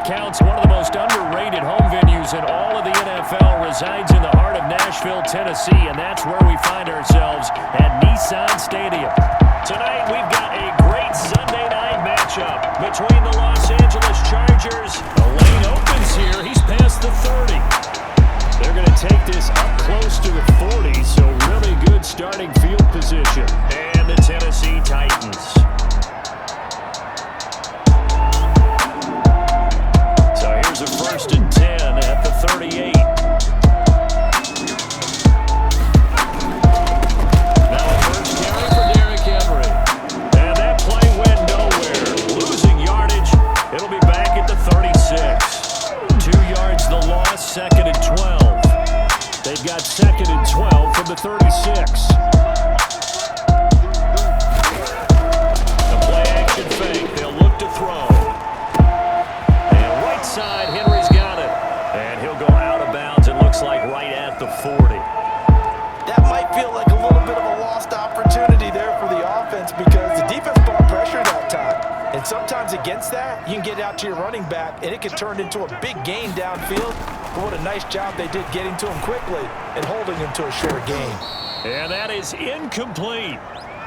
accounts, one of the most underrated home venues in all of the NFL resides in the heart of Nashville, Tennessee, and that's where we find ourselves at Nissan Stadium. Tonight, we've got a great Sunday night matchup between the Los Angeles Chargers. The lane opens here. He's past the 30. They're going to take this up close to the 40, so really good starting field position. And the Tennessee Titans. So here's a 1st and 10 at the 38. Now a first carry for Derrick Henry. And that play went nowhere. Losing yardage. It'll be back at the 36. 2 yards the loss, 2nd and 12. They've got 2nd and 12 from the 36. The play action fake. They'll look to throw. And right side, Henry's got it. And he'll go out of bounds. It looks like right at the 40. That might feel like a little bit of a lost opportunity there for the offense because the defense brought pressure that time. And sometimes against that, you can get out to your running back, and it can turn into a big gain downfield. But what a nice job they did getting to him quickly and holding him to a short gain. And that is incomplete.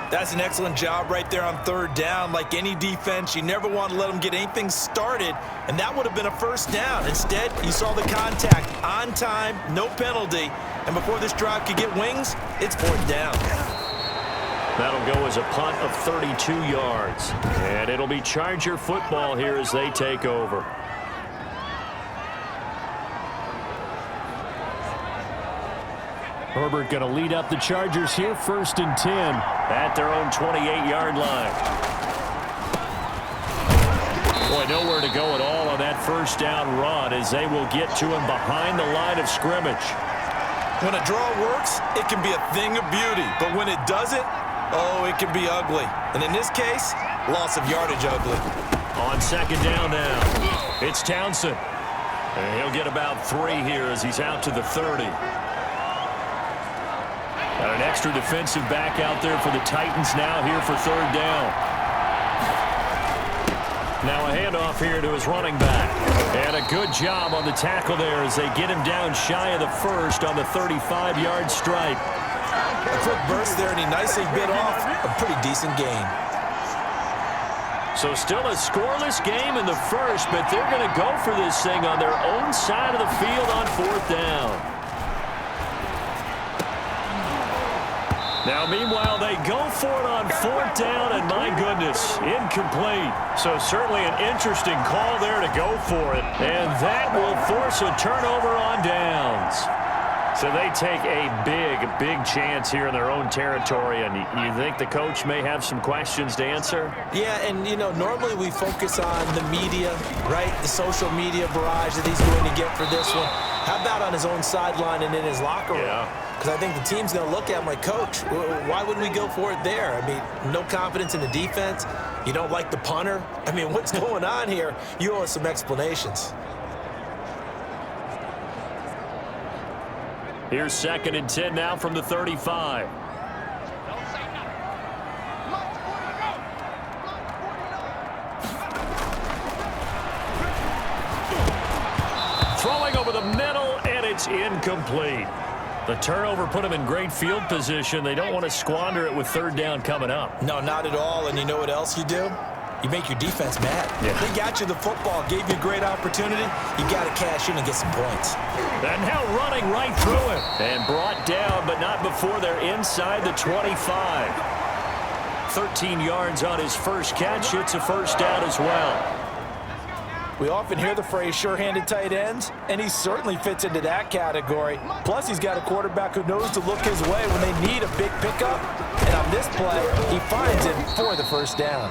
That's an excellent job right there on 3rd down. Like any defense, you never want to let them get anything started, and that would have been a 1st down. Instead, you saw the contact on time, no penalty, and before this drive could get wings, it's 4th down. That'll go as a punt of 32 yards. And it'll be Charger football here as they take over. Herbert going to lead up the Chargers here, 1st and 10 at their own 28-yard line. Boy, nowhere to go at all on that 1st down run as they will get to him behind the line of scrimmage. When a draw works, it can be a thing of beauty. But when it doesn't, oh, it can be ugly. And in this case, loss of yardage ugly. On 2nd down now, it's Townsend. And he'll get about 3 here as he's out to the 30. Got an extra defensive back out there for the Titans now here for 3rd down. Now a handoff here to his running back. And a good job on the tackle there as they get him down shy of the 1st on the 35-yard stripe. A quick burst there, and he nicely bit off a pretty decent gain. So still a scoreless game in the 1st, but they're going to go for this thing on their own side of the field on 4th down. Now, meanwhile, they go for it on 4th down, and my goodness, incomplete. So certainly an interesting call there to go for it, and that will force a turnover on downs. So they take a big chance here in their own territory, and you think the coach may have some questions to answer? Yeah, and, you know, normally we focus on the media, right? The social media barrage that he's going to get for this one. How about on his own sideline and in his locker room? Yeah. Because I think the team's going to look at him like, Coach, why would we go for it there? I mean, no confidence in the defense. You don't like the punter. I mean, what's going on here? You owe us some explanations. Here's 2nd and 10 now from the 35. Throwing over the middle, and it's incomplete. The turnover put them in great field position. They don't want to squander it with 3rd down coming up. No, not at all. And you know what else you do? You make your defense mad. Yeah. They got you the football, gave you a great opportunity. You got to cash in and get some points. And now running right through it. And brought down, but not before they're inside the 25. 13 yards on his first catch. It's a 1st down as well. We often hear the phrase sure-handed tight ends, and he certainly fits into that category. Plus, he's got a quarterback who knows to look his way when they need a big pickup. And on this play, he finds him for the 1st down.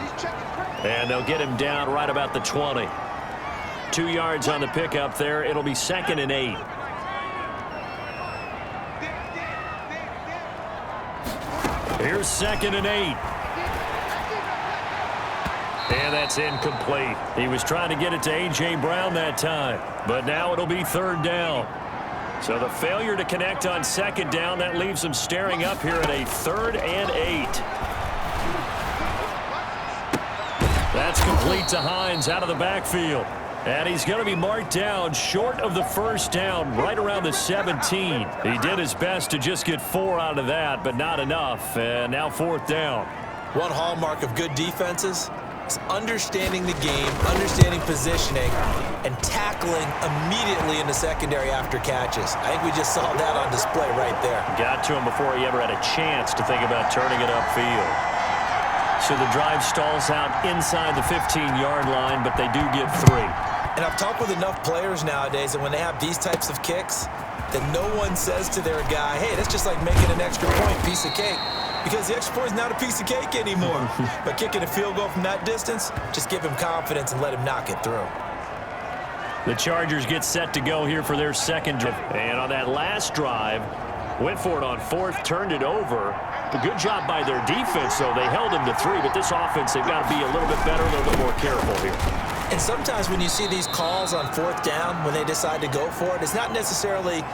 And they'll get him down right about the 20. 2 yards on the pickup there. It'll be 2nd and 8. Here's 2nd and 8. And that's incomplete. He was trying to get it to A.J. Brown that time. But now it'll be 3rd down. So the failure to connect on 2nd down, that leaves them staring up here at a 3rd and 8. That's complete to Hines out of the backfield. And he's going to be marked down short of the first down, right around the 17. He did his best to just get 4 out of that, but not enough. And now 4th down. One hallmark of good defenses is understanding the game, understanding positioning, and tackling immediately in the secondary after catches. I think we just saw that on display right there. Got to him before he ever had a chance to think about turning it upfield. So the drive stalls out inside the 15-yard line, but they do get 3. And I've talked with enough players nowadays, and when they have these types of kicks, that no one says to their guy, hey, that's just like making an extra point, piece of cake. Because the extra point is not a piece of cake anymore. But kicking a field goal from that distance, just give him confidence and let him knock it through. The Chargers get set to go here for their second drive. And on that last drive, went for it on 4th, turned it over. A good job by their defense, though. They held him to 3, but this offense, they've got to be a little bit better, a little bit more careful here. And sometimes when you see these calls on 4th down, when they decide to go for it, it's not necessarily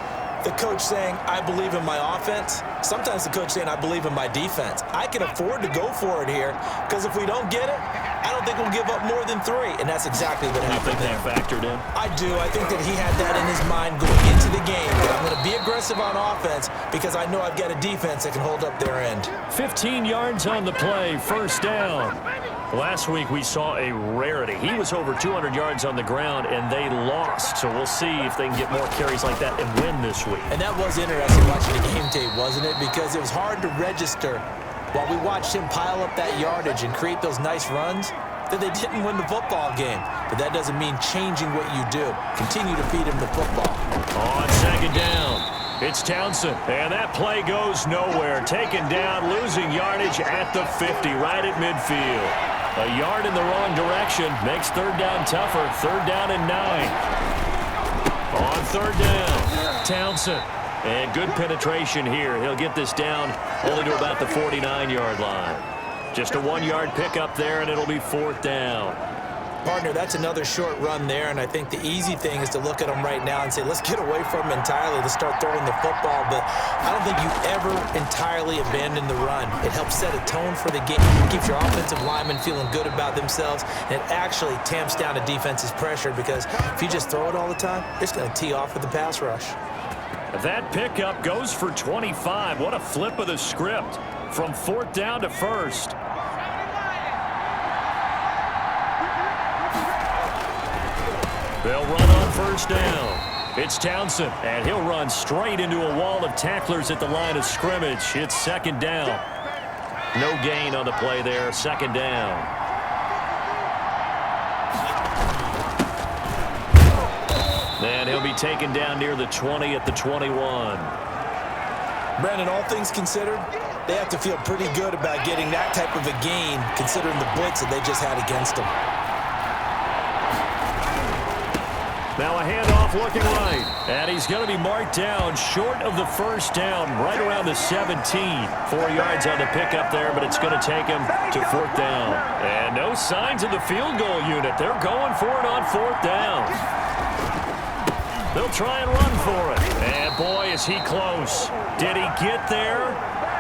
the coach saying, I believe in my offense. Sometimes the coach saying, I believe in my defense. I can afford to go for it here, because if we don't get it, I don't think we'll give up more than 3. And that's exactly what happened there. You think that factored in? I do. I think that he had that in his mind going into the game. That I'm going to be aggressive on offense because I know I've got a defense that can hold up their end. 15 yards on the play, 1st down. Last week we saw a rarity. He was over 200 yards on the ground, and they lost. So we'll see if they can get more carries like that and win this week. And that was interesting watching the game tape, wasn't it? Because it was hard to register while we watched him pile up that yardage and create those nice runs that they didn't win the football game. But that doesn't mean changing what you do. Continue to feed him the football. On 2nd down, it's Townsend. And that play goes nowhere. Taken down, losing yardage at the 50, right at midfield. A yard in the wrong direction makes 3rd down tougher. 3rd down and 9. On 3rd down, Townsend. And good penetration here. He'll get this down only to about the 49-yard line. Just a 1-yard pickup there, and it'll be 4th down. Partner, that's another short run there, and I think the easy thing is to look at him right now and say, let's get away from him entirely. Let's start throwing the football, but I don't think you ever entirely abandon the run. It helps set a tone for the game. It keeps your offensive linemen feeling good about themselves, and it actually tamps down a defense's pressure because if you just throw it all the time, it's going to tee off with the pass rush. That pickup goes for 25. What a flip of the script from 4th down to 1st. They'll run on 1st down. It's Townsend, and he'll run straight into a wall of tacklers at the line of scrimmage. It's 2nd down. No gain on the play there. 2nd down. And he'll be taken down near the 20 at the 21. Brandon, all things considered, they have to feel pretty good about getting that type of a gain considering the blitz that they just had against them. Now a handoff looking right. And he's going to be marked down short of the 1st down, right around the 17. 4 yards on the pickup there, but it's going to take him to 4th down. And no signs of the field goal unit. They're going for it on 4th down. They'll try and run for it. And boy, is he close. Did he get there?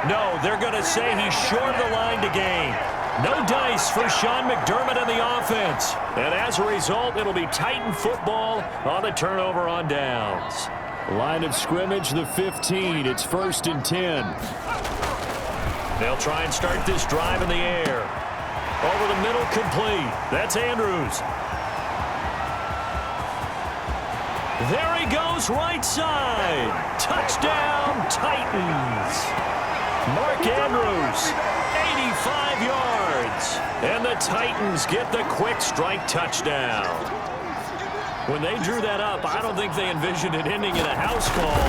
No, they're going to say he's short of the line to gain. No dice for Sean McDermott and the offense. And as a result, it'll be Titan football on the turnover on downs. Line of scrimmage, the 15. It's 1st and 10. They'll try and start this drive in the air. Over the middle, complete. That's Andrews. There he goes, right side. Touchdown, Titans. Mark Andrews, 85 yards. And the Titans get the quick strike touchdown. When they drew that up, I don't think they envisioned it ending in a house call,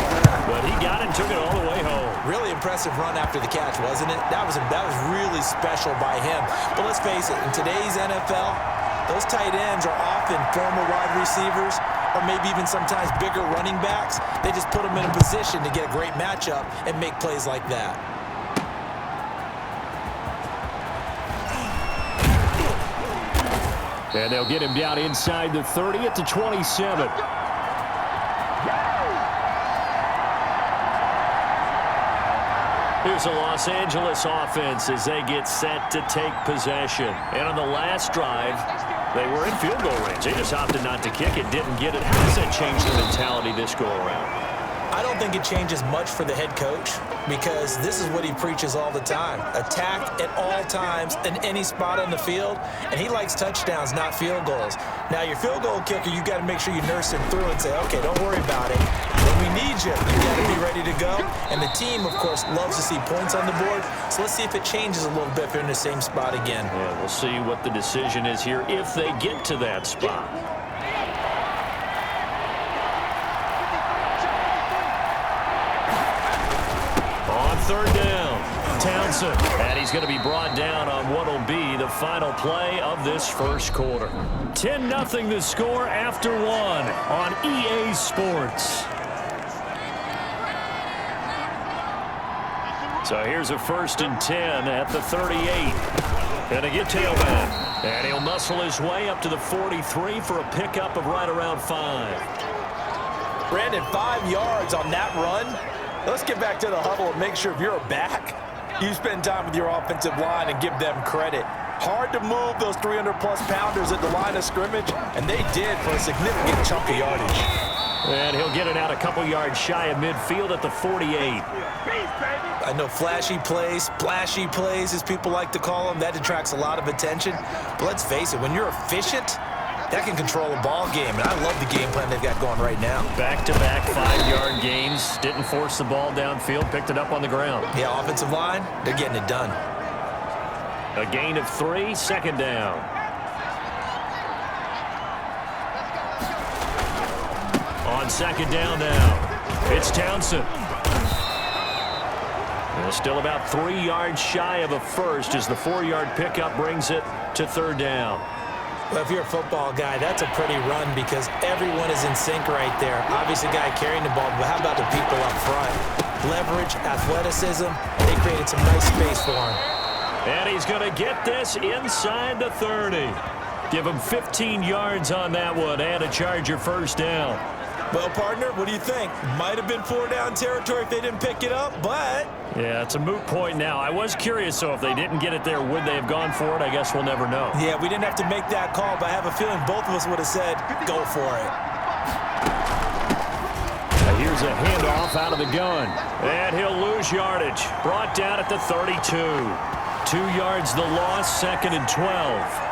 but he got it and took it all the way home. Really impressive run after the catch, wasn't it? That was really special by him. But let's face it, in today's NFL, those tight ends are often former wide receivers or maybe even sometimes bigger running backs. They just put them in a position to get a great matchup and make plays like that. And they'll get him down inside the 30 at the 27. Here's the Los Angeles offense as they get set to take possession. And on the last drive, They were in field goal range. They just opted not to kick it, didn't get it. How does that change the mentality this go around? I don't think it changes much for the head coach because this is what he preaches all the time. Attack at all times in any spot on the field, and he likes touchdowns, not field goals. Now, your field goal kicker, you got to make sure you nurse him through and say, okay, don't worry about it. When we need you, you got to be ready to go. And the team, of course, loves to see points on the board. So let's see if it changes a little bit if they're in the same spot again. Yeah, we'll see what the decision is here if they get to that spot. Third down, Townsend, and he's going to be brought down on what will be the final play of this first quarter. 10-0 the score after one on EA Sports. So here's a 1st and 10 at the 38. And a get tailback, and he'll muscle his way up to the 43 for a pickup of right around 5. Brandon, 5 yards on that run. Let's get back to the huddle and make sure if you're a back, you spend time with your offensive line and give them credit. Hard to move those 300-plus pounders at the line of scrimmage, and they did for a significant chunk of yardage. And he'll get it out a couple yards shy of midfield at the 48. I know flashy plays, splashy plays, as people like to call them, that attracts a lot of attention. But let's face it, when you're efficient, that can control a ball game, and I love the game plan they've got going right now. Back-to-back 5-yard gains. Didn't force the ball downfield. Picked it up on the ground. Yeah, offensive line, they're getting it done. A gain of 3, 2nd down. On 2nd down now, it's Townsend. And still about 3 yards shy of a first as the 4-yard pickup brings it to 3rd down. Well, if you're a football guy, that's a pretty run because everyone is in sync right there. Obviously, the guy carrying the ball, but how about the people up front? Leverage, athleticism, they created some nice space for him. And he's going to get this inside the 30. Give him 15 yards on that one and a Charger 1st down. Well, partner, what do you think? Might have been 4-down territory if they didn't pick it up, but... Yeah, it's a moot point now. I was curious, so if they didn't get it there, would they have gone for it? I guess we'll never know. Yeah, we didn't have to make that call, but I have a feeling both of us would have said, go for it. Here's a handoff out of the gun. And he'll lose yardage. Brought down at the 32. 2 yards the loss, 2nd and 12.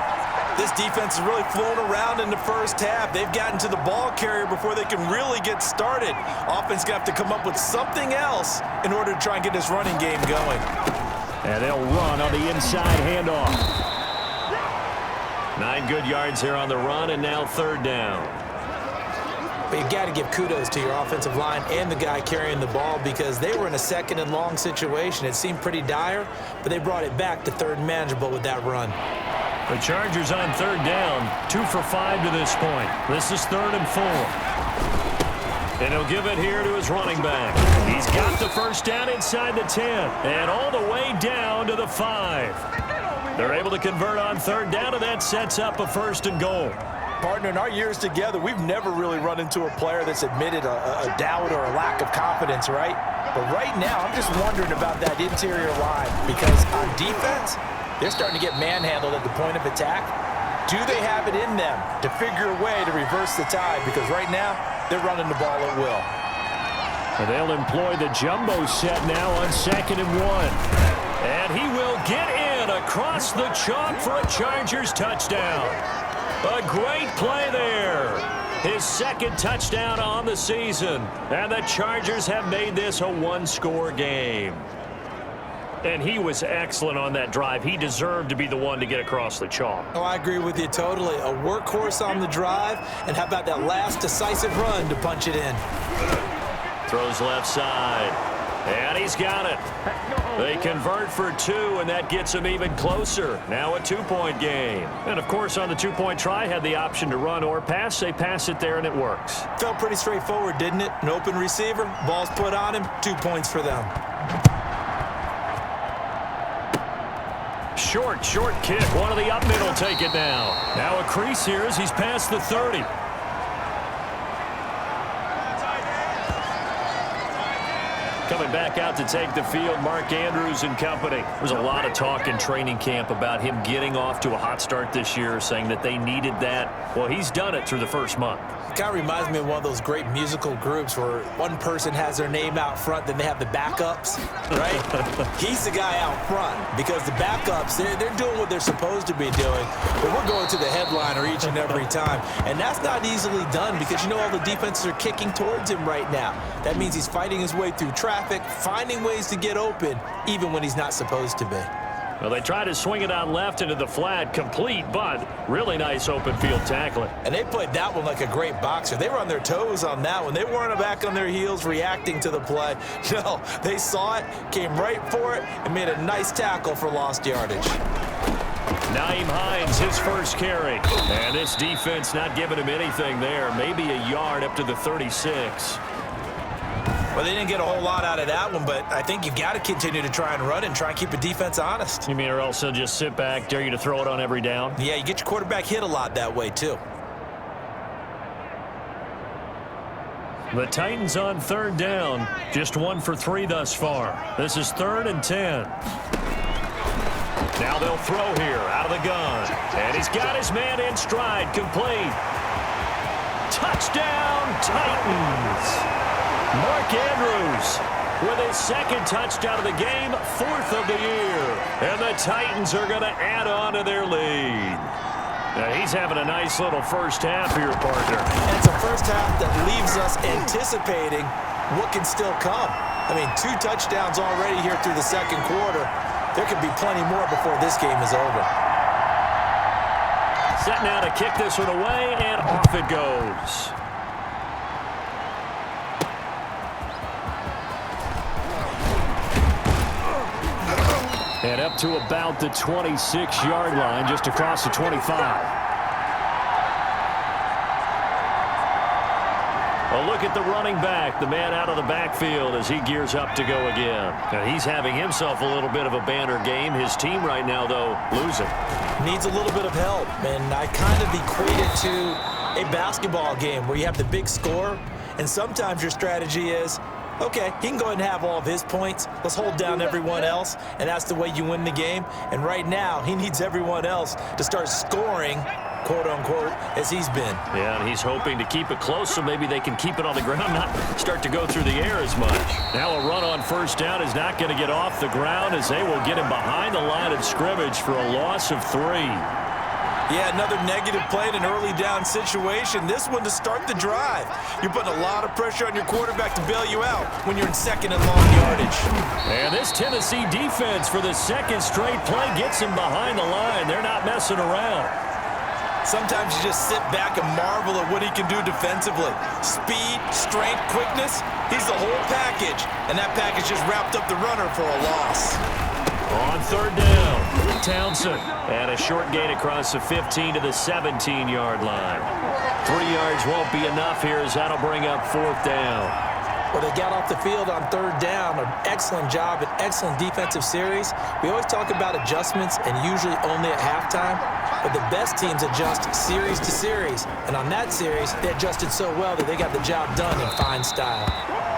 This defense is really flown around in the first half. They've gotten to the ball carrier before they can really get started. Offense going to have to come up with something else in order to try and get this running game going. And they'll run on the inside handoff. 9 good yards here on the run, and now 3rd down. But you got to give kudos to your offensive line and the guy carrying the ball because they were in a 2nd and long situation. It seemed pretty dire, but they brought it back to 3rd and manageable with that run. The Chargers on 3rd down, 2 for 5 to this point. This is 3rd and 4. And he'll give it here to his running back. He's got the 1st down inside the 10 and all the way down to the 5. They're able to convert on 3rd down, and that sets up a 1st and goal. Partner, in our years together, we've never really run into a player that's admitted a doubt or a lack of confidence, right? But right now, I'm just wondering about that interior line because on defense, they're starting to get manhandled at the point of attack. Do they have it in them to figure a way to reverse the tide? Because right now, they're running the ball at will. And they'll employ the jumbo set now on 2nd and 1. And he will get in across the chalk for a Chargers touchdown. A great play there. His 2nd touchdown on the season. And the Chargers have made this a 1-score game. And he was excellent on that drive. He deserved to be the one to get across the chalk. Oh, I agree with you totally. A workhorse on the drive. And how about that last decisive run to punch it in? Throws left side. And he's got it. They convert for 2, and that gets them even closer. Now a 2-point game. And, of course, on the 2-point try, had the option to run or pass. They pass it there, and it works. Felt pretty straightforward, didn't it? An open receiver, ball's put on him, 2 points for them. Short kick. One of the up middle take it now. Now a crease here as he's past the 30. Coming back out to take the field, Mark Andrews and company. There was a lot of talk in training camp about him getting off to a hot start this year, saying that they needed that. Well, he's done it through the first month. It kind of reminds me of one of those great musical groups where one person has their name out front, then they have the backups, right? He's the guy out front because the backups, they're doing what they're supposed to be doing, but we're going to the headliner each and every time. And that's not easily done because, you know, all the defenses are kicking towards him right now. That means he's fighting his way through traffic, finding ways to get open, even when he's not supposed to be. Well, they try to swing it out left into the flat, complete, but really nice open field tackling. And they played that one like a great boxer. They were on their toes on that one. They weren't back on their heels reacting to the play. No, they saw it, came right for it, and made a nice tackle for lost yardage. Nyheim Hines, his first carry. And this defense not giving him anything there. Maybe a yard up to the 36. Well, they didn't get a whole lot out of that one, but I think you've got to continue to try and run and try and keep the defense honest. You mean or else they'll just sit back, dare you to throw it on every down? Yeah, you get your quarterback hit a lot that way, too. The Titans on third down. Just 1 for 3 thus far. This is 3rd and 10. Now they'll throw here out of the gun. And he's got his man in stride, complete. Touchdown, Titans. Mark Andrews with his second touchdown of the game, 4th of the year. And the Titans are going to add on to their lead. Now he's having a nice little first half here, partner. And it's a first half that leaves us anticipating what can still come. I mean, 2 touchdowns already here through the second quarter. There could be plenty more before this game is over. Set now to kick this one away, and off it goes. And up to about the 26-yard line, just across the 25. A look at the running back, the man out of the backfield as he gears up to go again. Now, he's having himself a little bit of a banner game. His team right now, though, losing. Needs a little bit of help, and I kind of equate it to a basketball game where you have the big score, and sometimes your strategy is, okay, he can go ahead and have all of his points. Let's hold down everyone else, and that's the way you win the game. And right now, he needs everyone else to start scoring, quote-unquote, as he's been. Yeah, and he's hoping to keep it close so maybe they can keep it on the ground, not start to go through the air as much. Now a run on first down is not going to get off the ground as they will get him behind the line of scrimmage for a loss of 3. Yeah, another negative play in an early down situation. This one to start the drive. You're putting a lot of pressure on your quarterback to bail you out when you're in second and long yardage. And this Tennessee defense for the second straight play gets him behind the line. They're not messing around. Sometimes you just sit back and marvel at what he can do defensively. Speed, strength, quickness, he's the whole package. And that package just wrapped up the runner for a loss. On third down, Townsend. And a short gain across the 15 to the 17-yard line. 3 yards won't be enough here as that'll bring up 4th down. Well, they got off the field on third down. An excellent job, an excellent defensive series. We always talk about adjustments and usually only at halftime. But the best teams adjust series to series. And on that series, they adjusted so well that they got the job done in fine style.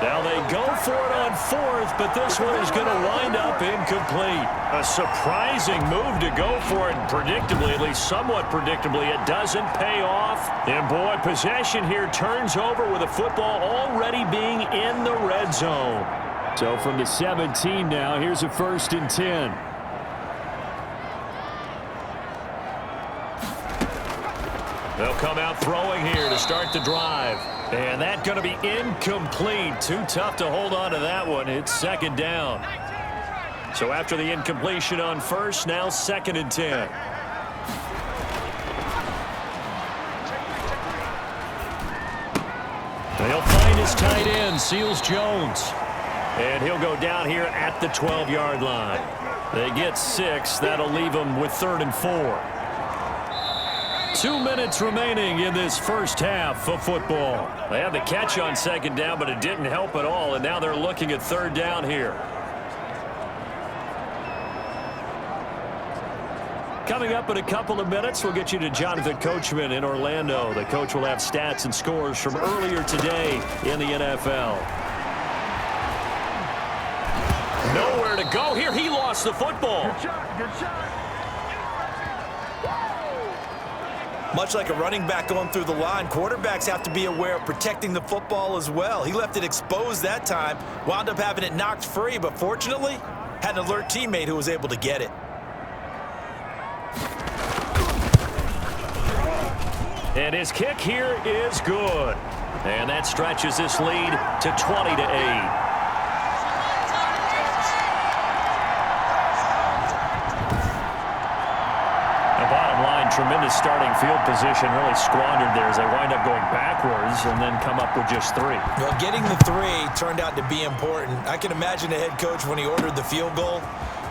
Now they go for it on 4th, but this one is going to wind up incomplete. A surprising move to go for it, predictably, at least somewhat predictably, it doesn't pay off. And boy, possession here turns over with the football already being in the red zone. So from the 17 now, here's a 1st and 10. They'll come out throwing here to start the drive. And that's going to be incomplete. Too tough to hold on to that one. It's 2nd down. So after the incompletion on 1st, now 2nd and 10. They'll find his tight end, Seals Jones. And he'll go down here at the 12-yard line. They get 6. That'll leave them with 3rd and 4. 2 minutes remaining in this first half of football. They had the catch on 2nd down, but it didn't help at all, and now they're looking at 3rd down here. Coming up in a couple of minutes, we'll get you to Jonathan Coachman in Orlando. The coach will have stats and scores from earlier today in the NFL. Nowhere to go here. He lost the football. Good shot, good shot. Much like a running back going through the line, quarterbacks have to be aware of protecting the football as well. He left it exposed that time, wound up having it knocked free, but fortunately, had an alert teammate who was able to get it. And his kick here is good. And that stretches this lead to 20-8. Tremendous starting field position, really squandered there as they wind up going backwards and then come up with just 3. Well, getting the 3 turned out to be important. I can imagine the head coach when he ordered the field goal.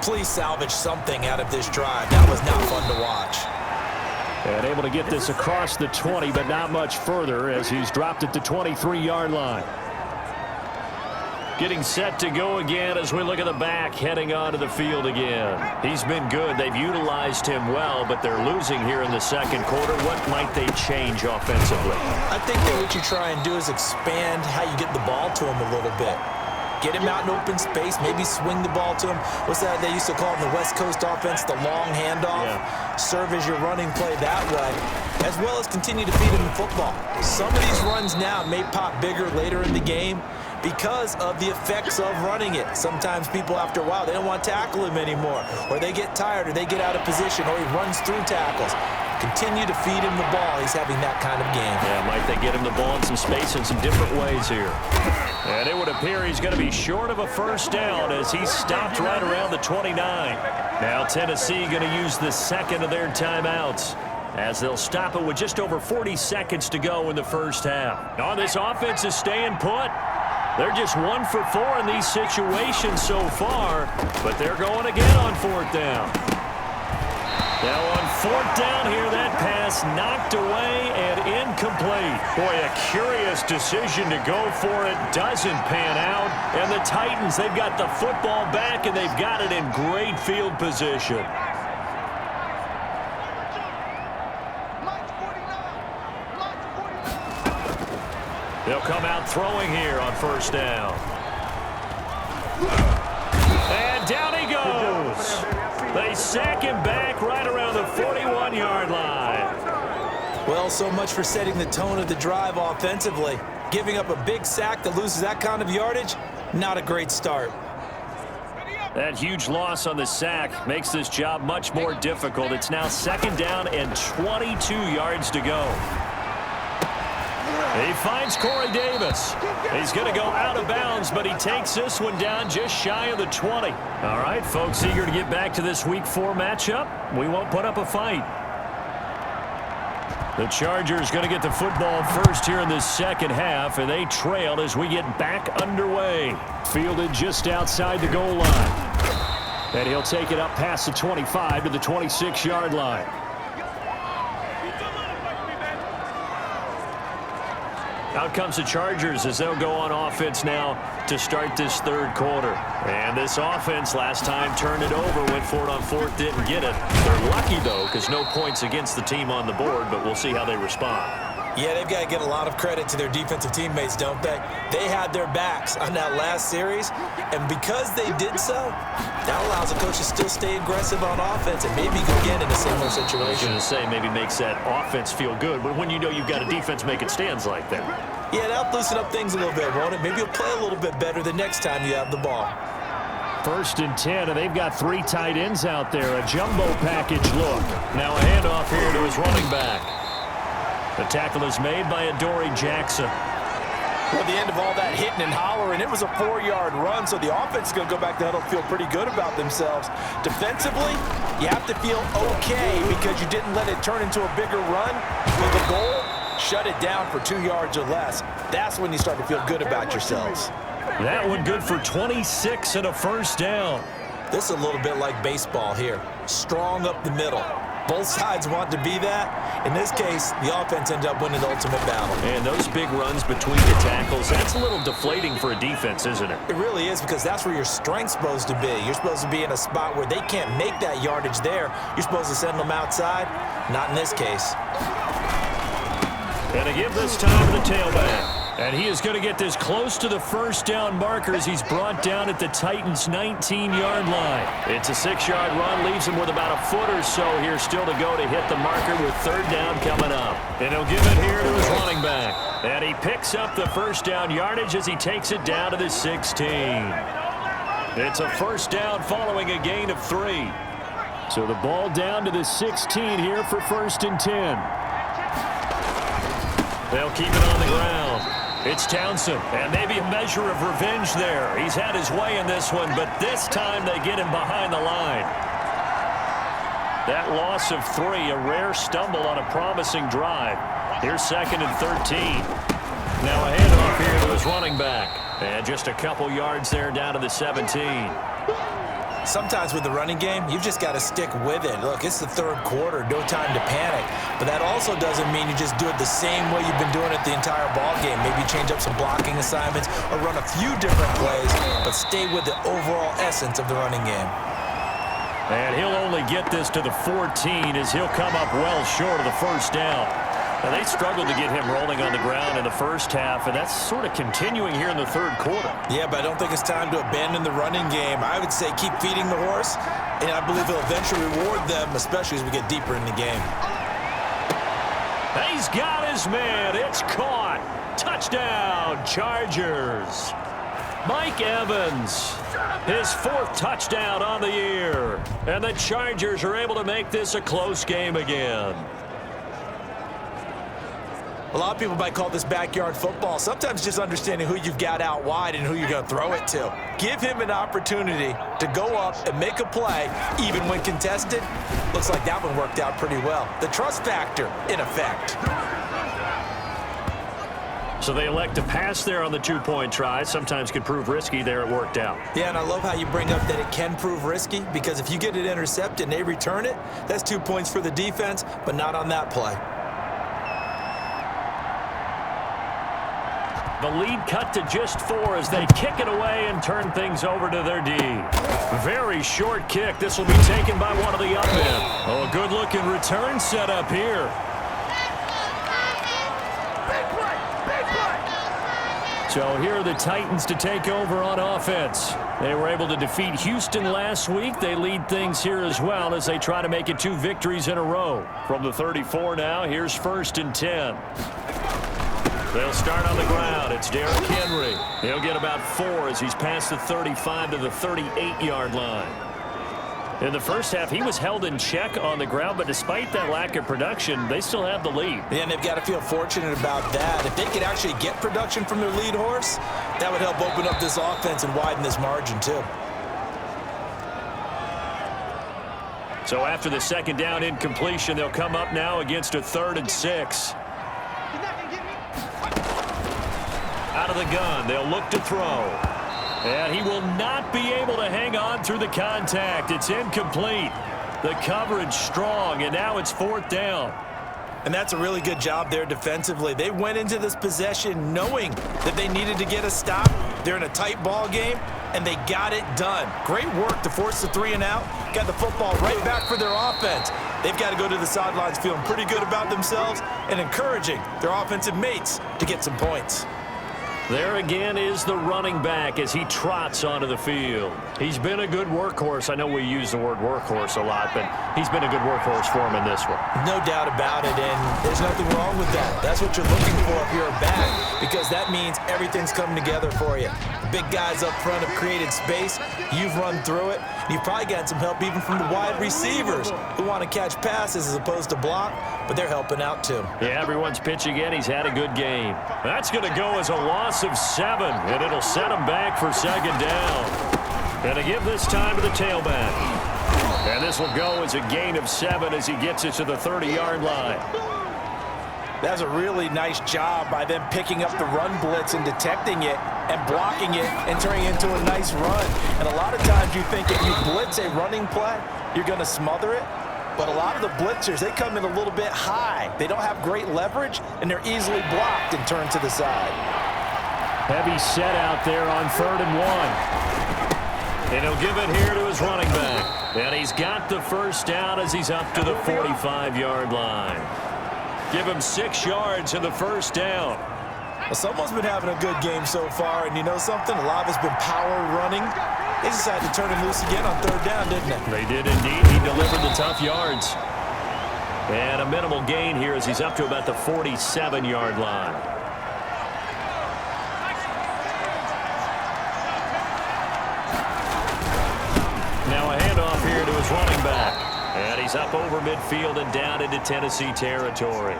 Please salvage something out of this drive. That was not fun to watch. And able to get this across the 20, but not much further as he's dropped it to 23-yard line. Getting set to go again as we look at the back, heading onto the field again. He's been good. They've utilized him well, but they're losing here in the second quarter. What might they change offensively? I think that what you try and do is expand how you get the ball to him a little bit. Get him out in open space, maybe swing the ball to him. What's that they used to call in the West Coast offense, the long handoff? Yeah. Serve as your running play that way, as well as continue to feed him the football. Some of these runs now may pop bigger later in the game because of the effects of running it. Sometimes people, after a while, they don't want to tackle him anymore, or they get tired, or they get out of position, or he runs through tackles. Continue to feed him the ball. He's having that kind of game. Yeah, might they get him the ball in some space in some different ways here. And it would appear he's going to be short of a first down as he's stopped right around the 29. Now Tennessee going to use the second of their timeouts as they'll stop it with just over 40 seconds to go in the first half. Now this offense is staying put. They're just 1 for 4 in these situations so far, but they're going again on 4th down. Now on 4th down here, that pass knocked away and incomplete. Boy, a curious decision to go for it. Doesn't pan out. And the Titans, they've got the football back, and they've got it in great field position. They'll come out throwing here on 1st down. And down he goes. They sack him back right around the 41-yard line. Well, so much for setting the tone of the drive offensively. Giving up a big sack that loses that kind of yardage, not a great start. That huge loss on the sack makes this job much more difficult. It's now 2nd down and 22 yards to go. He finds Corey Davis. He's going to go out of bounds, but he takes this one down just shy of the 20. All right, folks, eager to get back to this Week 4 matchup. We won't put up a fight. The Chargers going to get the football first here in this second half, and they trail as we get back underway. Fielded just outside the goal line. And he'll take it up past the 25 to the 26-yard line. Out comes the Chargers as they'll go on offense now to start this 3rd quarter. And this offense last time turned it over, went for it on 4th, didn't get it. They're lucky, though, because no points against the team on the board, but we'll see how they respond. Yeah, they've got to get a lot of credit to their defensive teammates, don't they? They had their backs on that last series, and because they did so, that allows the coach to still stay aggressive on offense and maybe go again in a similar situation. I was going to say maybe makes that offense feel good, but when you know you've got a defense making stands like that. Yeah, that'll loosen up things a little bit, won't it? Maybe you'll play a little bit better the next time you have the ball. 1st and 10, and they've got 3 tight ends out there. A jumbo package look. Now a handoff here to his running back. The tackle is made by Adoree Jackson. Well, at the end of all that hitting and hollering, it was a 4-yard run, so the offense is going to go back to huddle and feel pretty good about themselves. Defensively, you have to feel okay because you didn't let it turn into a bigger run. With the goal, shut it down for 2 yards or less. That's when you start to feel good about yourselves. That one good for 26 and a 1st down. This is a little bit like baseball here. Strong up the middle. Both sides want to be that. In this case, the offense ended up winning the ultimate battle. And those big runs between the tackles, that's a little deflating for a defense, isn't it? It really is, because that's where your strength's supposed to be. You're supposed to be in a spot where they can't make that yardage there. You're supposed to send them outside. Not in this case. And to give this time to the tailback. And he is going to get this close to the first down marker as he's brought down at the Titans' 19-yard line. It's a 6-yard run, leaves him with about a foot or so here still to go to hit the marker with third down coming up. And he'll give it here to his running back. And he picks up the first down yardage as he takes it down to the 16. It's a first down following a gain of 3. So the ball down to the 16 here for 1st and 10. They'll keep it on the ground. It's Townsend, and maybe a measure of revenge there. He's had his way in this one, but this time they get him behind the line. That loss of 3, a rare stumble on a promising drive. Here's 2nd and 13. Now a handoff here to his running back. And just a couple yards there down to the 17. Sometimes with the running game, you've just got to stick with it. Look, it's the third quarter, no time to panic. But that also doesn't mean you just do it the same way you've been doing it the entire ball game. Maybe change up some blocking assignments or run a few different plays, but stay with the overall essence of the running game. And he'll only get this to the 14 as he'll come up well short of the first down. Now, they struggled to get him rolling on the ground in the first half, and that's sort of continuing here in the third quarter. Yeah, but I don't think it's time to abandon the running game. I would say keep feeding the horse, and I believe he'll eventually reward them, especially as we get deeper in the game. He's got his man. It's caught. Touchdown, Chargers. Mike Evans, his 4th touchdown on the year. And the Chargers are able to make this a close game again. A lot of people might call this backyard football. Sometimes just understanding who you've got out wide and who you're going to throw it to. Give him an opportunity to go up and make a play, even when contested. Looks like that one worked out pretty well. The trust factor, in effect. So they elect to pass there on the 2-point try. Sometimes could prove risky. There it worked out. Yeah, and I love how you bring up that it can prove risky, because if you get it intercepted and they return it, that's 2 points for the defense, but not on that play. The lead cut to just 4 as they kick it away and turn things over to their D. Very short kick. This will be taken by one of the up men. Oh, a good-looking return set up here. So here are the Titans to take over on offense. They were able to defeat Houston last week. They lead things here as well as they try to make it 2 victories in a row. From the 34 now, here's 1st and 10. They'll start on the ground. It's Derrick Henry. He'll get about 4 as he's past the 35 to the 38-yard line. In the first half, he was held in check on the ground, but despite that lack of production, they still have the lead. Yeah, and they've got to feel fortunate about that. If they could actually get production from their lead horse, that would help open up this offense and widen this margin too. So after the 2nd down incompletion, they'll come up now against a 3rd and 6. Out of the gun, they'll look to throw. And he will not be able to hang on through the contact. It's incomplete. The coverage strong, and now it's 4th down. And that's a really good job there defensively. They went into this possession knowing that they needed to get a stop. They're in a tight ball game, and they got it done. Great work to force the 3 and out. Got the football right back for their offense. They've got to go to the sidelines feeling pretty good about themselves and encouraging their offensive mates to get some points. There again is the running back as he trots onto the field. He's been a good workhorse. I know we use the word workhorse a lot, but he's been a good workhorse for him in this one. No doubt about it, and there's nothing wrong with that. That's what you're looking for if you're a back, because that means everything's coming together for you. Big guys up front have created space. You've run through it. You've probably got some help even from the wide receivers who want to catch passes as opposed to block, but they're helping out too. Yeah, everyone's pitching in. He's had a good game. That's going to go as a loss of 7, and it'll set him back for 2nd down. And to give this time to the tailback. And this will go as a gain of 7 as he gets it to the 30-yard line. That's a really nice job by them picking up the run blitz and detecting it and blocking it and turning it into a nice run. And a lot of times you think if you blitz a running play, you're going to smother it. But a lot of the blitzers, they come in a little bit high. They don't have great leverage, and they're easily blocked and turned to the side. Heavy set out there on 3rd and 1. And he'll give it here to his running back. And he's got the first down as he's up to the 45-yard line. Give him 6 yards in the first down. Well, someone's been having a good game so far, and you know something? A lot of it's been power running. They decided to turn him loose again on third down, didn't they? They did indeed. He delivered the tough yards. And a minimal gain here as he's up to about the 47-yard line. Now a handoff here to his running back. And he's up over midfield and down into Tennessee territory.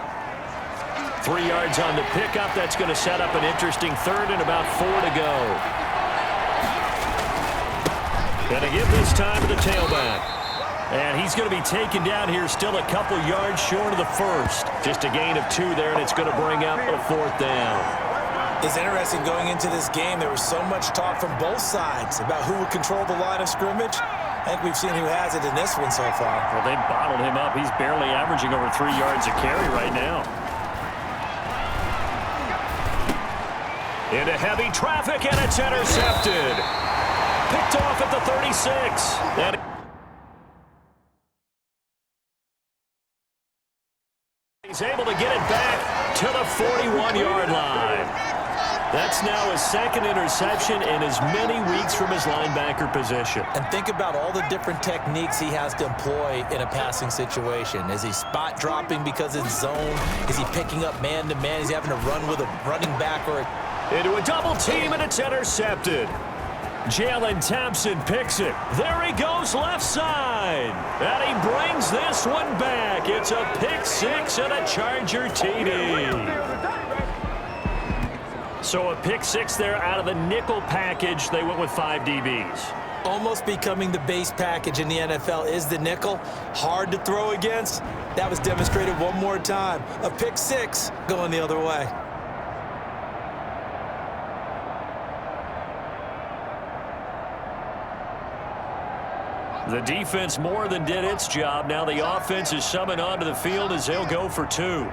3 yards on the pickup. That's going to set up an interesting third and about 4 to go. Going to give this time to the tailback. And he's going to be taken down here still a couple yards short of the first. Just a gain of 2 there, and it's going to bring up a 4th down. It's interesting going into this game. There was so much talk from both sides about who would control the line of scrimmage. I think we've seen who has it in this one so far. Well, they bottled him up. He's barely averaging over 3 yards a carry right now. Into heavy traffic, and it's intercepted. Picked off at the 36. And he's able to get it back to the 41-yard line. That's now his 2nd interception in as many weeks from his linebacker position. And think about all the different techniques he has to employ in a passing situation. Is he spot dropping because it's zone? Is he picking up man-to-man? Is he having to run with a running back or into a double team, and it's intercepted. Jalen Thompson picks it. There he goes left side. And he brings this one back. It's a pick 6 and a Charger TD. So a pick 6 there out of the nickel package. They went with 5 DBs. Almost becoming the base package in the NFL is the nickel. Hard to throw against. That was demonstrated one more time. A pick 6 going the other way. The defense more than did its job. Now the offense is summoned onto the field as they'll go for 2.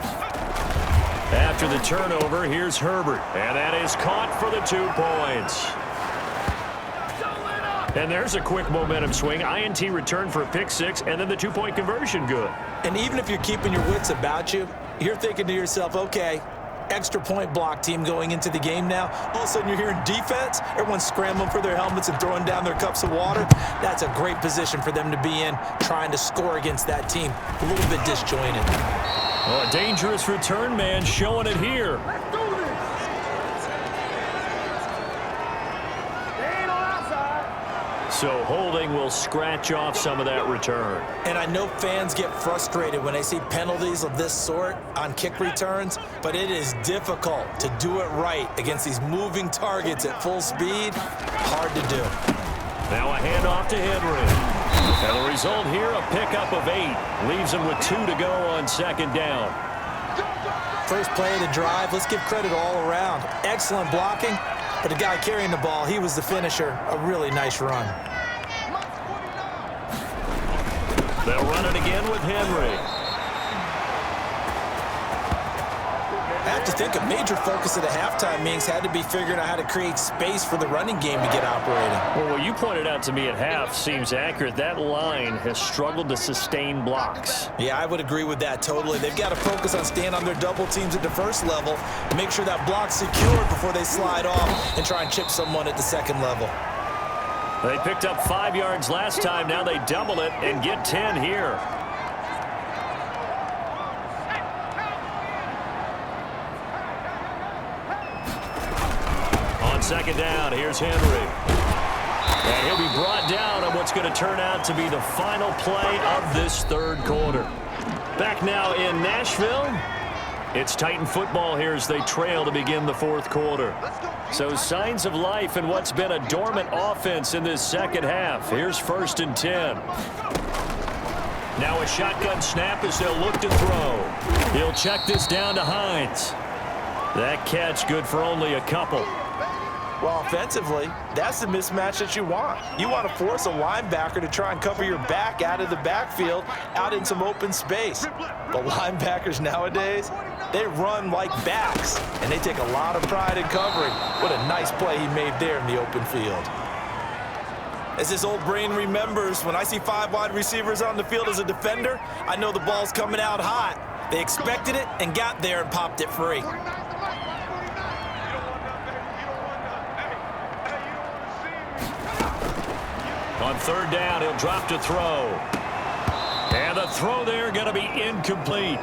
After the turnover, here's Herbert. And that is caught for the 2 points. And there's a quick momentum swing. INT return for a pick 6, and then the 2-point conversion good. And even if you're keeping your wits about you, you're thinking to yourself, okay, extra point block team going into the game now. All of a sudden you're hearing defense. Everyone's scrambling for their helmets and throwing down their cups of water. That's a great position for them to be in, trying to score against that team. A little bit disjointed. Well, a dangerous return man showing it here. So holding will scratch off some of that return. And I know fans get frustrated when they see penalties of this sort on kick returns, but it is difficult to do it right against these moving targets at full speed. Hard to do. Now a handoff to Henry. And the result here, a pickup of 8. Leaves him with 2 to go on 2nd down. First play of the drive, let's give credit all around. Excellent blocking, but the guy carrying the ball, he was the finisher. A really nice run. They'll run it again with Henry. I have to think a major focus of the halftime meetings had to be figuring out how to create space for the running game to get operating. Well, what you pointed out to me at half seems accurate. That line has struggled to sustain blocks. Yeah, I would agree with that totally. They've got to focus on staying on their double teams at the first level, make sure that block's secured before they slide off and try and chip someone at the second level. They picked up 5 yards last time. Now they double it and get 10 here. On 2nd down, here's Henry. And he'll be brought down on what's going to turn out to be the final play of this 3rd quarter. Back now in Nashville. It's Titan football here as they trail to begin the 4th quarter. So signs of life in what's been a dormant offense in this 2nd half. Here's 1st and 10. Now a shotgun snap as they'll look to throw. He'll check this down to Hines. That catch good for only a couple. Well, offensively, that's the mismatch that you want. You want to force a linebacker to try and cover your back out of the backfield, out in some open space. But linebackers nowadays, they run like backs, and they take a lot of pride in covering. What a nice play he made there in the open field. As his old brain remembers, when I see 5 wide receivers on the field as a defender, I know the ball's coming out hot. They expected it and got there and popped it free. On third down, he'll drop to throw. And the throw there going to be incomplete.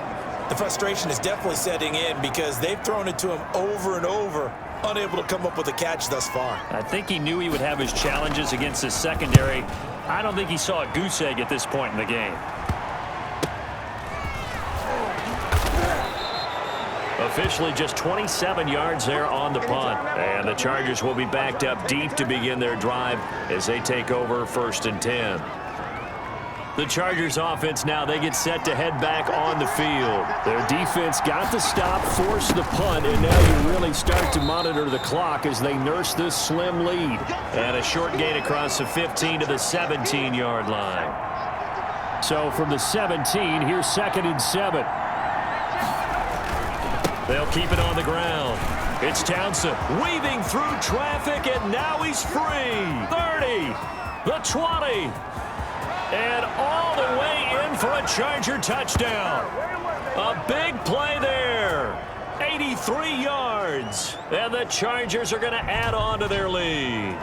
The frustration is definitely setting in because they've thrown it to him over and over, unable to come up with a catch thus far. I think he knew he would have his challenges against his secondary. I don't think he saw a goose egg at this point in the game. Officially just 27 yards there on the punt. And the Chargers will be backed up deep to begin their drive as they take over 1st and 10. The Chargers offense now, they get set to head back on the field. Their defense got the stop, forced the punt, and now you really start to monitor the clock as they nurse this slim lead. And a short gain across the 15 to the 17-yard line. So from the 17, here's 2nd and 7. They'll keep it on the ground. It's Townsend weaving through traffic, and now he's free. 30, the 20. And all the way in for a Charger touchdown. A big play there. 83 yards. And the Chargers are going to add on to their lead.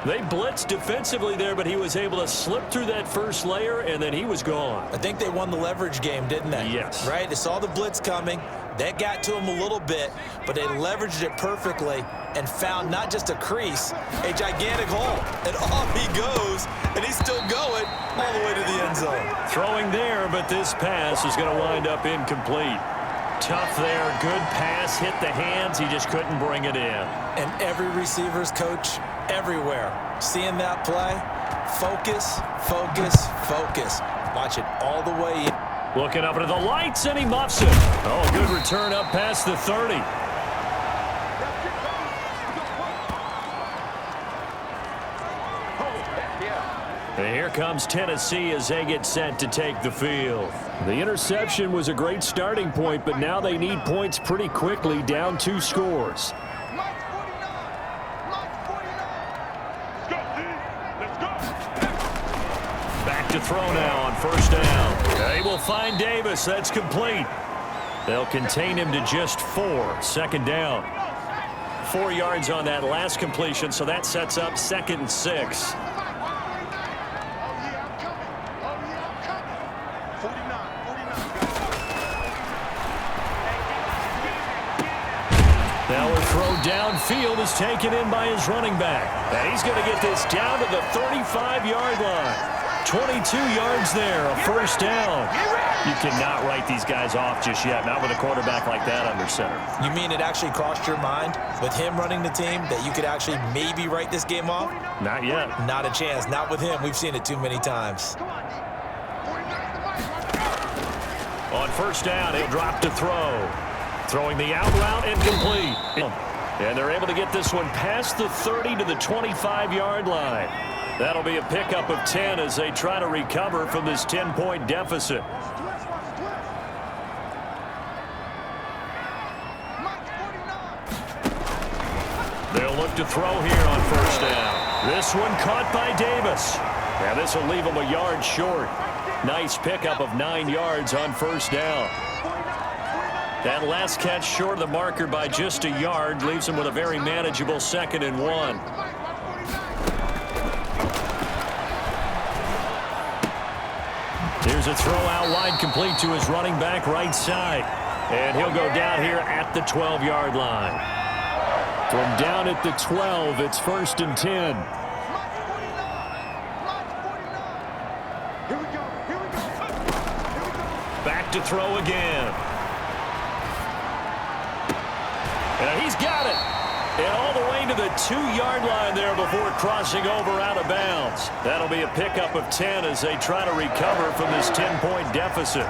They blitzed defensively there, but he was able to slip through that first layer, and then he was gone. I think they won the leverage game, didn't they? Yes. Right? They saw the blitz coming. That got to him a little bit, but they leveraged it perfectly and found not just a crease, a gigantic hole. And off he goes, and he's still going all the way to the end zone. Throwing there, but this pass is going to wind up incomplete. Tough there, good pass, hit the hands, he just couldn't bring it in. And every receiver's coach everywhere, seeing that play, focus, focus, focus. Watch it all the way in. Looking up into the lights, and he muffs it. Oh, good return up past the 30. And here comes Tennessee as they get set to take the field. The interception was a great starting point, but now they need points pretty quickly, down 2 scores. Back to throw now on 1st down. They will find Davis. That's complete. They'll contain him to just 4. 2nd down. 4 yards on that last completion, so that sets up 2nd and 6. Now a throw downfield is taken in by his running back. And he's going to get this down to the 35-yard line. 22 yards there, a 1st down. You cannot write these guys off just yet, not with a quarterback like that under center. You mean it actually crossed your mind with him running the team that you could actually maybe write this game off? Not yet. Not a chance. Not with him. We've seen it too many times. On 1st down, he'll drop to throw. Throwing the out route incomplete. And they're able to get this one past the 30 to the 25-yard line. That'll be a pickup of 10 as they try to recover from this 10-point deficit. They'll look to throw here on 1st down. This one caught by Davis. Now this will leave him a yard short. Nice pickup of 9 yards on 1st down. That last catch short of the marker by just a yard leaves him with a very manageable 2nd and 1. Here's a throw out wide complete to his running back right side. And he'll go down here at the 12-yard line. From down at the 12, it's 1st and 10. Back to throw again. And he's got it. And all the way to the 2-yard line there before crossing over out of bounds. That'll be a pickup of 10 as they try to recover from this 10-point deficit.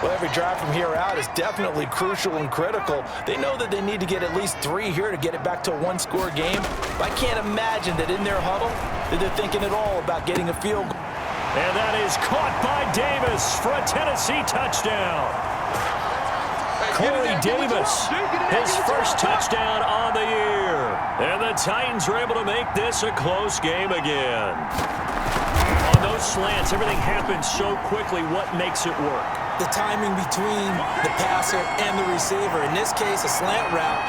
Well, every drive from here out is definitely crucial and critical. They know that they need to get at least 3 here to get it back to a 1-score game. I can't imagine that in their huddle that they're thinking at all about getting a field goal. And that is caught by Davis for a Tennessee touchdown. Corey Davis, his 1st touchdown on the year. And the Titans are able to make this a close game again. On those slants, everything happens so quickly. What makes it work? The timing between the passer and the receiver. In this case, a slant route.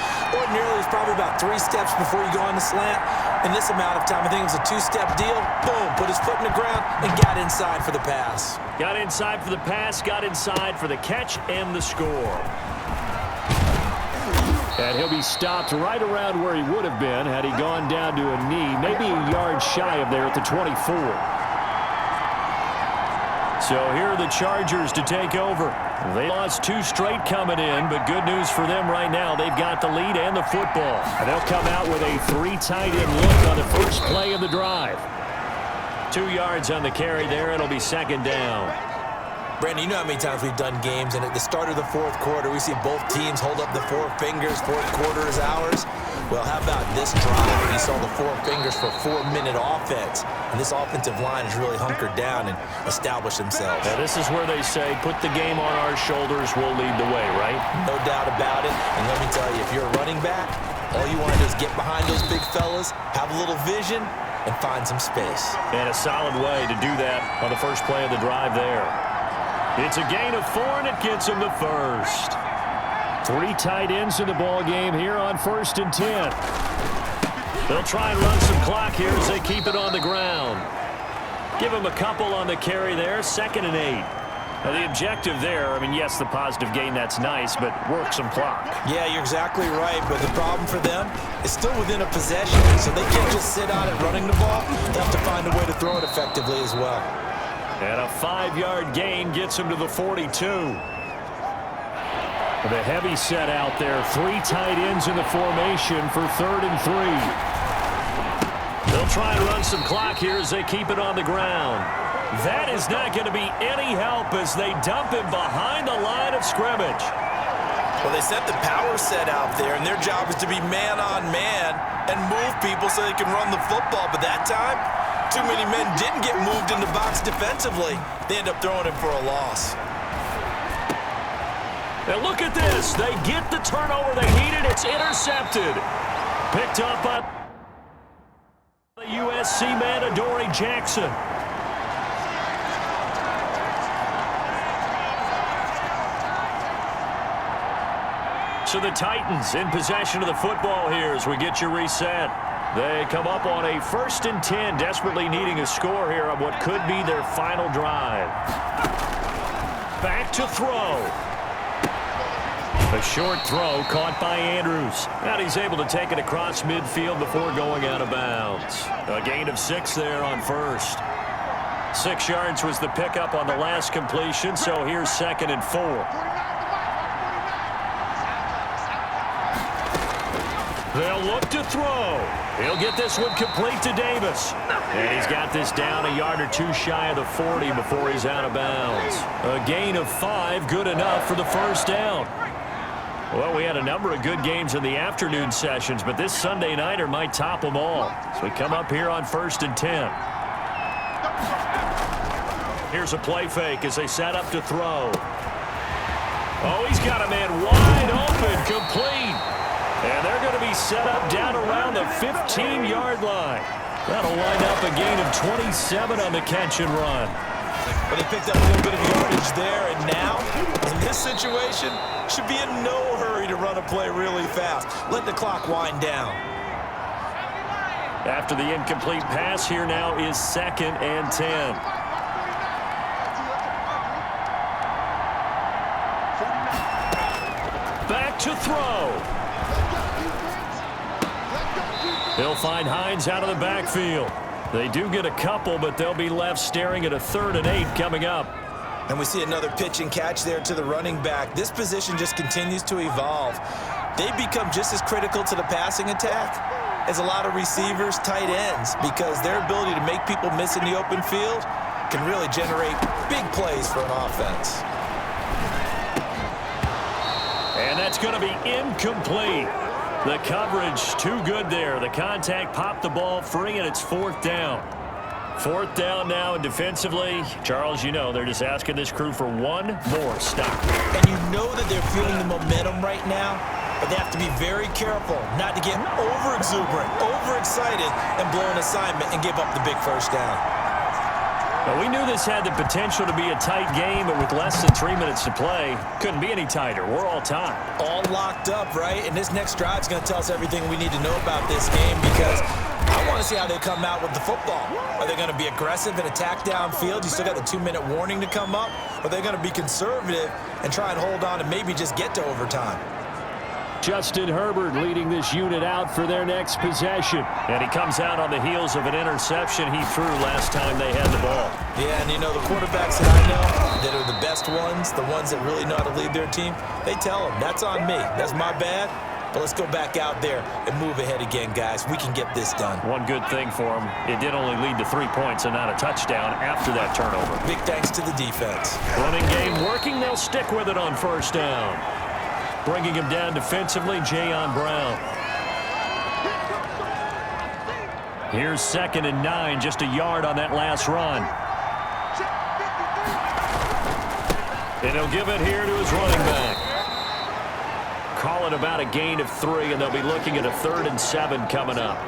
ordinarily it's probably about 3 steps before you go on the slant. In this amount of time, I think it was a 2-step deal. Boom, put his foot in the ground and got inside for the pass. Got inside for the pass, got inside for the catch and the score. And he'll be stopped right around where he would have been had he gone down to a knee, maybe a yard shy of there at the 24. So here are the Chargers to take over. They lost 2 straight coming in, but good news for them right now. They've got the lead and the football. And they'll come out with a 3 tight end look on the first play of the drive. 2 yards on the carry there. It'll be second down. Brandon, you know how many times we've done games, and at the start of the fourth quarter, we see both teams hold up the 4 fingers, fourth quarter is ours. Well, how about this drive? You saw the 4 fingers for 4-minute offense, and this offensive line has really hunkered down and established themselves. Now, this is where they say, put the game on our shoulders, we'll lead the way, right? No doubt about it, and let me tell you, if you're a running back, all you want to do is get behind those big fellas, have a little vision, and find some space. And a solid way to do that on the first play of the drive there. It's a gain of 4, and it gets him the first. 3 tight ends in the ball game here on 1st and 10. They'll try and run some clock here as they keep it on the ground. Give him a couple on the carry there, 2nd and 8. Now the objective there, I mean, yes, the positive gain, that's nice, but work some clock. Yeah, you're exactly right, but the problem for them is still within a possession, so they can't just sit out at running the ball. They have to find a way to throw it effectively as well. And a 5-yard gain gets him to the 42. The heavy set out there. 3 tight ends in the formation for 3rd and 3. They'll try and run some clock here as they keep it on the ground. That is not going to be any help as they dump him behind the line of scrimmage. Well, they set the power set out there, and their job is to be man-on-man and move people so they can run the football. But that time, too many men didn't get moved in the box defensively. They end up throwing him for a loss. Now look at this. They get the turnover they needed. It's intercepted. Picked up by the USC man, Adoree Jackson. So the Titans in possession of the football here as we get you reset. They come up on a 1st and 10, desperately needing a score here on what could be their final drive. Back to throw. A short throw caught by Andrews. And he's able to take it across midfield before going out of bounds. A gain of 6 there on 1st. 6 yards was the pickup on the last completion, so here's 2nd and 4. They'll look to throw. He'll get this one complete to Davis. And he's got this down a yard or 2 shy of the 40 before he's out of bounds. A gain of 5, good enough for the first down. Well, we had a number of good games in the afternoon sessions, but this Sunday nighter might top them all. So we come up here on 1st and 10. Here's a play fake as they set up to throw. Oh, he's got a man wide open, complete. And they're going to be set up down around the 15-yard line. That'll wind up a gain of 27 on the catch and run. Well, they picked up a little bit of yardage there, and now, in this situation, should be in no hurry to run a play really fast. Let the clock wind down. After the incomplete pass, here now is 2nd and 10. Back to throw. He'll find Hines out of the backfield. They do get a couple, but they'll be left staring at a 3rd and 8 coming up. And we see another pitch and catch there to the running back. This position just continues to evolve. They become just as critical to the passing attack as a lot of receivers, tight ends, because their ability to make people miss in the open field can really generate big plays for an offense. And that's going to be incomplete. The coverage too good there. The contact popped the ball free, and it's 4th down. 4th down now, and defensively, Charles, you know, they're just asking this crew for one more stop. And you know that they're feeling the momentum right now, but they have to be very careful not to get over-exuberant, overexcited, and blow an assignment and give up the big first down. Well, we knew this had the potential to be a tight game, but with less than 3 minutes to play, couldn't be any tighter. We're all tied. All locked up, right? And this next drive is going to tell us everything we need to know about this game because I want to see how they come out with the football. Are they going to be aggressive and attack downfield? You still got the 2-minute warning to come up? Or are they going to be conservative and try and hold on and maybe just get to overtime? Justin Herbert leading this unit out for their next possession. And he comes out on the heels of an interception he threw last time they had the ball. Yeah, and you know, the quarterbacks that I know that are the best ones, the ones that really know how to lead their team, they tell them, that's on me. That's my bad. But let's go back out there and move ahead again, guys. We can get this done. One good thing for them, it did only lead to 3 points and not a touchdown after that turnover. Big thanks to the defense. Running game working. They'll stick with it on first down. Bringing him down defensively, Jayon Brown. Here's 2nd and 9, just a yard on that last run. And he'll give it here to his running back. Call it about a gain of 3, and they'll be looking at a 3rd and 7 coming up.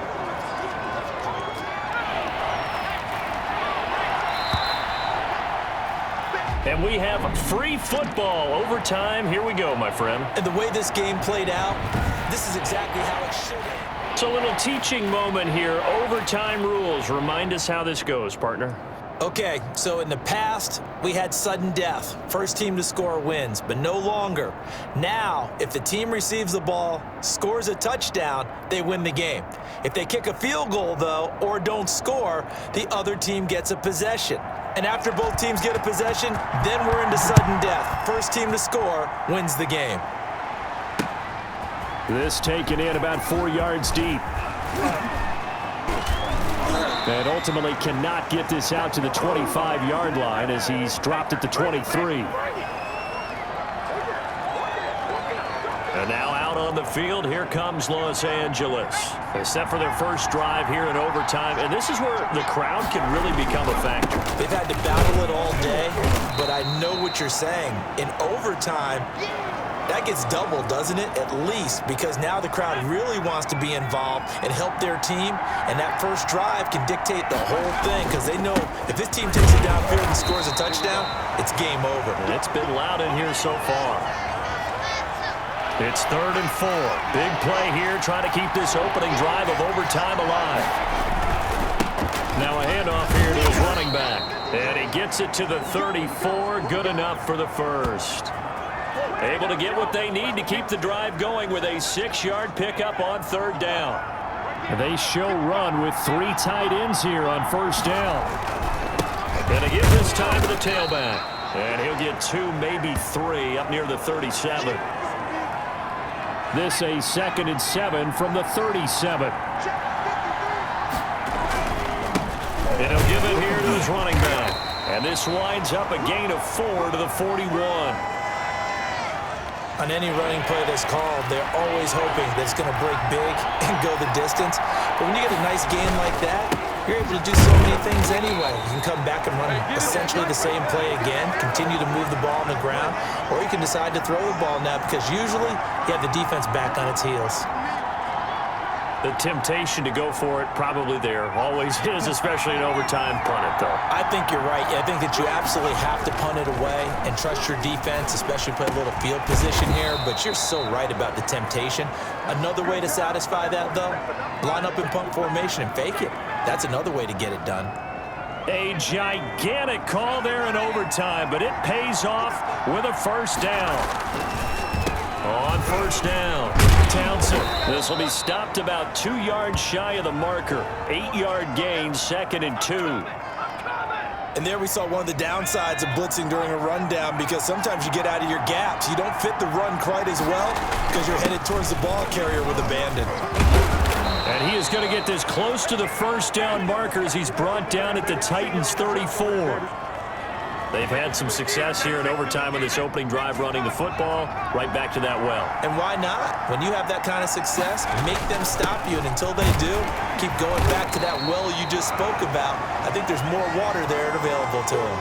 And we have free football. Overtime. Here we go, my friend. And the way this game played out, this is exactly how it should have. It's a little teaching moment here. Overtime rules. Remind us how this goes, partner. Okay, so in the past, we had sudden death. First team to score wins, but no longer. Now, if the team receives the ball, scores a touchdown, they win the game. If they kick a field goal, though, or don't score, the other team gets a possession. And after both teams get a possession, then we're into sudden death. First team to score wins the game. This taken in about 4 yards deep. And ultimately cannot get this out to the 25-yard line as he's dropped at the 23. And now out on the field, here comes Los Angeles. They set for their first drive here in overtime, and this is where the crowd can really become a factor. They've had to battle it all day, but I know what you're saying. In overtime, that gets doubled, doesn't it? At least, because now the crowd really wants to be involved and help their team, and that first drive can dictate the whole thing because they know if this team takes it downfield and scores a touchdown, it's game over. And it's been loud in here so far. It's 3rd and 4. Big play here, trying to keep this opening drive of overtime alive. Now a handoff here to his running back. And he gets it to the 34. Good enough for the first. Able to get what they need to keep the drive going with a 6-yard pickup on 3rd down. They show run with 3 tight ends here on first down. And they give this time to the tailback. And he'll get 2, maybe 3 up near the 37. This a 2nd and 7 from the 37. And he'll give it here to his running back. And this winds up a gain of 4 to the 41. On any running play that's called, they're always hoping that it's going to break big and go the distance. But when you get a nice gain like that, you're able to do so many things anyway. You can come back and run essentially the same play again, continue to move the ball on the ground, or you can decide to throw the ball now because usually you have the defense back on its heels. The temptation to go for it probably there. Always is, especially in overtime. Punt it, though. I think you're right. I think that you absolutely have to punt it away and trust your defense, especially play a little field position here. But you're so right about the temptation. Another way to satisfy that, though, line up in punt formation and fake it. That's another way to get it done. A gigantic call there in overtime, but it pays off with a first down. On first down, Townsend. This will be stopped about 2 yards shy of the marker. 8-yard gain, 2nd and 2. And there we saw one of the downsides of blitzing during a rundown because sometimes you get out of your gaps. You don't fit the run quite as well because you're headed towards the ball carrier with abandon. And he is going to get this close to the first down marker as he's brought down at the Titans' 34. They've had some success here in overtime with this opening drive running the football right back to that well. And why not? When you have that kind of success, make them stop you. And until they do, keep going back to that well you just spoke about. I think there's more water there available to them.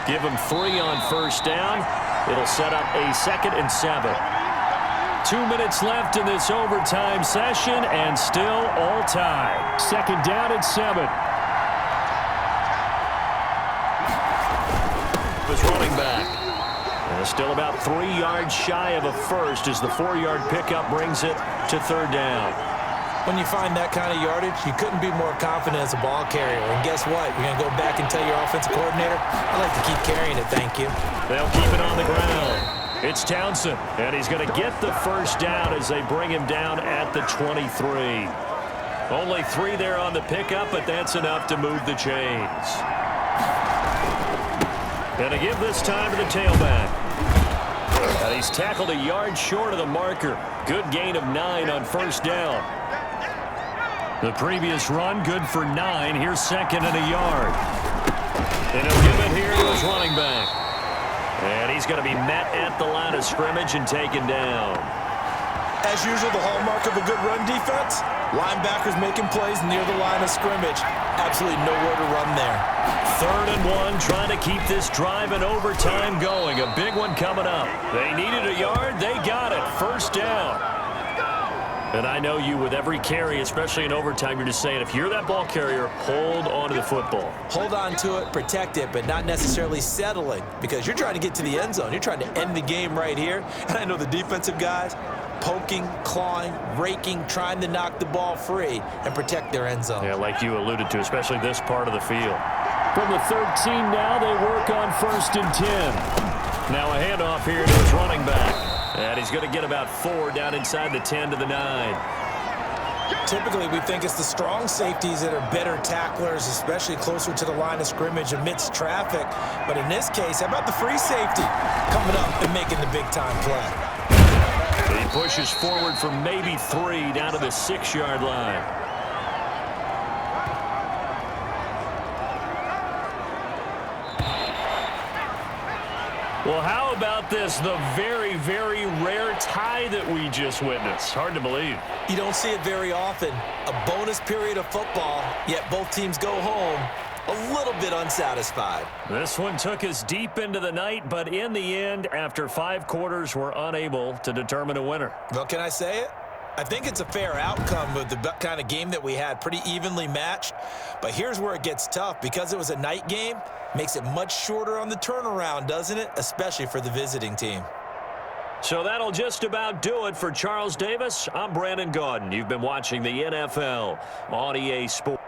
Give them 3 on first down. It'll set up a 2nd and 7. 2 minutes left in this overtime session and still all tied. 2nd down and 7. Still about 3 yards shy of a first as the 4-yard pickup brings it to third down. When you find that kind of yardage, you couldn't be more confident as a ball carrier. And guess what? You're going to go back and tell your offensive coordinator, I'd like to keep carrying it, thank you. They'll keep it on the ground. It's Townsend, and he's going to get the first down as they bring him down at the 23. Only 3 there on the pickup, but that's enough to move the chains. And to give this time to the tailback. And he's tackled a yard short of the marker. Good gain of 9 on first down. The previous run, good for 9. Here's second and a yard. And he'll give it here to his running back. And he's going to be met at the line of scrimmage and taken down. As usual, the hallmark of a good run defense, linebackers making plays near the line of scrimmage. Absolutely nowhere to run there. 3rd and 1, trying to keep this drive in overtime going. A big one coming up. They needed a yard. They got it. First down. And I know you, with every carry, especially in overtime, you're just saying, if you're that ball carrier, hold on to the football. Hold on to it, protect it, but not necessarily settling, because you're trying to get to the end zone. You're trying to end the game right here. And I know the defensive guys, poking, clawing, raking, trying to knock the ball free and protect their end zone. Yeah, like you alluded to, especially this part of the field. From the 13 now, they work on 1st and 10. Now a handoff here to his running back. And he's going to get about 4 down inside the 10 to the 9. Typically, we think it's the strong safeties that are better tacklers, especially closer to the line of scrimmage amidst traffic. But in this case, how about the free safety coming up and making the big-time play? He pushes forward for maybe 3 down to the 6-yard line. Well, how about this? The very, very rare tie that we just witnessed. Hard to believe. You don't see it very often. A bonus period of football, yet both teams go home a little bit unsatisfied. This one took us deep into the night, but in the end, after 5 quarters, we're unable to determine a winner. Well, can I say it? I think it's a fair outcome of the kind of game that we had, pretty evenly matched. But here's where it gets tough. Because it was a night game, makes it much shorter on the turnaround, doesn't it? Especially for the visiting team. So that'll just about do it for Charles Davis. I'm Brandon Gaudin. You've been watching the NFL on EA Sports.